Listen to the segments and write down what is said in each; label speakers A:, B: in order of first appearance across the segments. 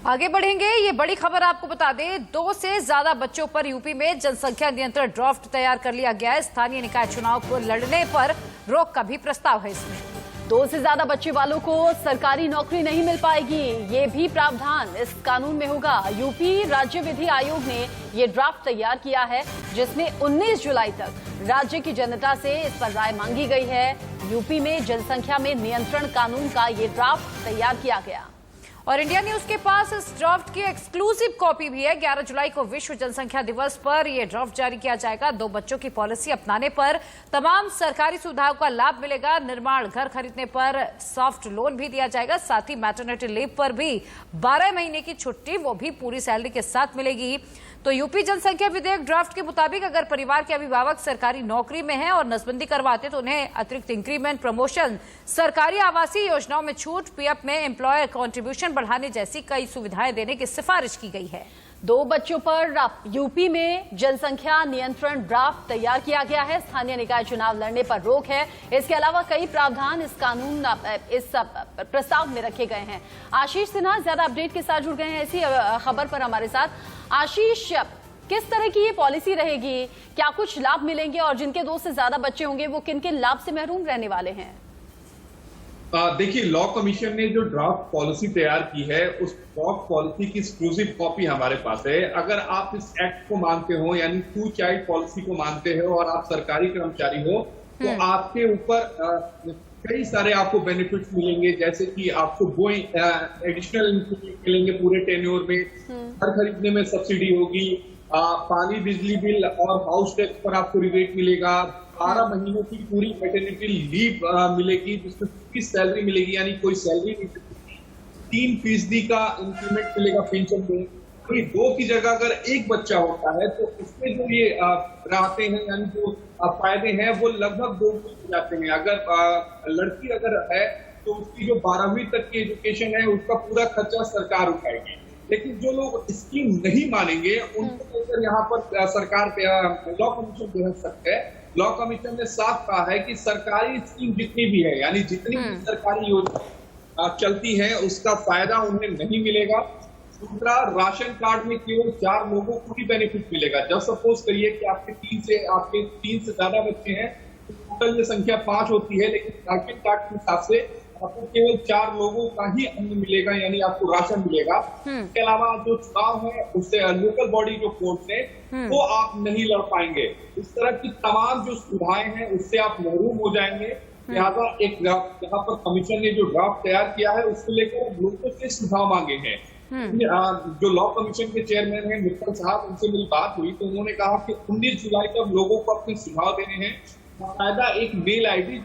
A: आगे बढ़ेंगे। ये बड़ी खबर आपको बता दें, 2 से ज्यादा बच्चों पर यूपी में जनसंख्या नियंत्रण ड्राफ्ट तैयार कर लिया गया है। स्थानीय निकाय चुनाव को लड़ने पर रोक का भी प्रस्ताव है इसमें।
B: 2 से ज्यादा बच्चे वालों को सरकारी नौकरी नहीं मिल पाएगी, ये भी प्रावधान इस कानून में होगा। यूपी राज्य विधि आयोग ने ये ड्राफ्ट तैयार किया है, जिसमें 19 जुलाई तक राज्य की जनता से इस पर राय मांगी गई है। यूपी में जनसंख्या में नियंत्रण कानून का ये ड्राफ्ट तैयार किया गया।
A: और इंडिया न्यूज के पास इस ड्राफ्ट की एक्सक्लूसिव कॉपी भी है। 11 जुलाई को विश्व जनसंख्या दिवस पर यह ड्राफ्ट जारी किया जाएगा। 2 बच्चों की पॉलिसी अपनाने पर तमाम सरकारी सुविधाओं का लाभ मिलेगा। निर्माण घर खरीदने पर सॉफ्ट लोन भी दिया जाएगा। साथ ही मैटरनिटी लीव पर भी 12 महीने की छुट्टी, वो भी पूरी सैलरी के साथ मिलेगी। तो यूपी जनसंख्या विधेयक ड्राफ्ट के मुताबिक अगर परिवार के अभिभावक सरकारी नौकरी में हैं और नसबंदी करवाते तो उन्हें अतिरिक्त इंक्रीमेंट, प्रमोशन, सरकारी आवासीय योजनाओं में छूट, पीएफ में एम्प्लॉयर कंट्रीब्यूशन बढ़ाने जैसी कई सुविधाएं देने की सिफारिश की गई है।
B: 2 बच्चों पर यूपी में जनसंख्या नियंत्रण ड्राफ्ट तैयार किया गया है। स्थानीय निकाय चुनाव लड़ने पर रोक है। इसके अलावा कई प्रावधान इस प्रस्ताव में रखे गए हैं। आशीष सिन्हा ज्यादा अपडेट के साथ जुड़ गए हैं इसी खबर पर हमारे साथ। आशीष, किस तरह की ये पॉलिसी रहेगी, क्या कुछ लाभ मिलेंगे और जिनके 2 से ज्यादा बच्चे होंगे वो किन किन लाभ से महरूम रहने वाले हैं?
C: देखिए, लॉ कमीशन ने जो ड्राफ्ट पॉलिसी तैयार की है, उस ड्राफ्ट पॉलिसी की एक्सक्लूसिव कॉपी हमारे पास है। अगर आप इस एक्ट को मानते हो, यानी 2 चाइल्ड पॉलिसी को मानते हो और आप सरकारी कर्मचारी हो, तो आपके ऊपर कई सारे आपको बेनिफिट्स मिलेंगे। जैसे कि आपको वो एडिशनल इंक्रीमेंट मिलेंगे पूरे टेन्योर में, घर खरीदने में सब्सिडी होगी, पानी, बिजली बिल और हाउस टैक्स पर आपको रिबेट मिलेगा, 12 महीनों की पूरी मैटरनिटी लीव मिलेगी, जिसमें पूरी सैलरी मिलेगी, यानी कोई सैलरी नहीं मिलेगी। 3% का इंक्रीमेंट मिलेगा पेंशन में। 2 की जगह अगर 1 बच्चा होता है तो उसमें जो ये राहतें हैं, यानी जो फायदे हैं, वो लगभग 2 हो जाते हैं। अगर लड़की है तो उसकी जो 12वीं तक की एजुकेशन है, उसका पूरा खर्चा सरकार उठाएगी। लेकिन जो लोग स्कीम नहीं मानेंगे, उनको लेकर यहाँ पर सरकार लॉ कमीशन बेहद सख्त है। लॉ कमीशन ने साफ कहा है कि सरकारी स्कीम जितनी भी है, यानी जितनी भी सरकारी योजना चलती है, उसका फायदा उन्हें नहीं मिलेगा। दूसरा, राशन कार्ड में केवल 4 लोगों को ही बेनिफिट मिलेगा। जब सपोज करिए कि आपके 3 से ज्यादा बच्चे हैं, तो टोटल ये संख्या 5 होती है, लेकिन राशन कार्ड के हिसाब से आपको केवल 4 लोगों का ही अन्न मिलेगा, यानी आपको राशन मिलेगा। इसके अलावा जो चुनाव है, उससे लोकल बॉडी जो कोर्ट है, वो आप नहीं लड़ पाएंगे। इस तरह की तमाम जो सुविधाएं हैं, उससे आप महरूम हो जाएंगे। लिहाजा यहाँ पर कमीशन ने जो ड्राफ्ट तैयार किया है, उसको लेकर लोगों से सुझाव मांगे हैं। जो लॉ कमीशन के चेयरमैन हैं मित्तल साहब, उनसे मेरी बात हुई तो उन्होंने कहा कि 19 जुलाई तक लोगों को अपने सुझाव देने हैं। बाकायदा एक मेल आईडी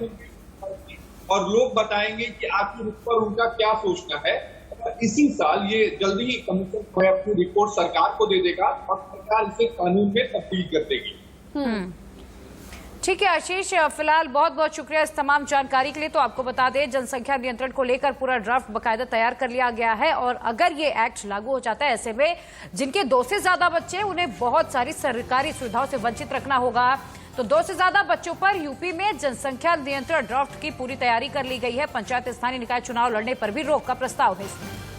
C: और लोग बताएंगे कि आखिर उस पर उनका क्या सोचना है। और इसी साल ये जल्दी ही कमीशन को अपनी रिपोर्ट सरकार को दे देगा और सरकार इसे कानून में तब्दील कर देगी।
A: ठीक है आशीष, फिलहाल बहुत बहुत शुक्रिया इस तमाम जानकारी के लिए। तो आपको बता दें, जनसंख्या नियंत्रण को लेकर पूरा ड्राफ्ट बकायदा तैयार कर लिया गया है और अगर ये एक्ट लागू हो जाता है, ऐसे में जिनके 2 से ज्यादा बच्चे हैं, उन्हें बहुत सारी सरकारी सुविधाओं से वंचित रखना होगा। तो 2 से ज्यादा बच्चों पर यूपी में जनसंख्या नियंत्रण ड्राफ्ट की पूरी तैयारी कर ली गई है। पंचायत स्थानीय निकाय चुनाव लड़ने पर भी रोक का प्रस्ताव है इसमें।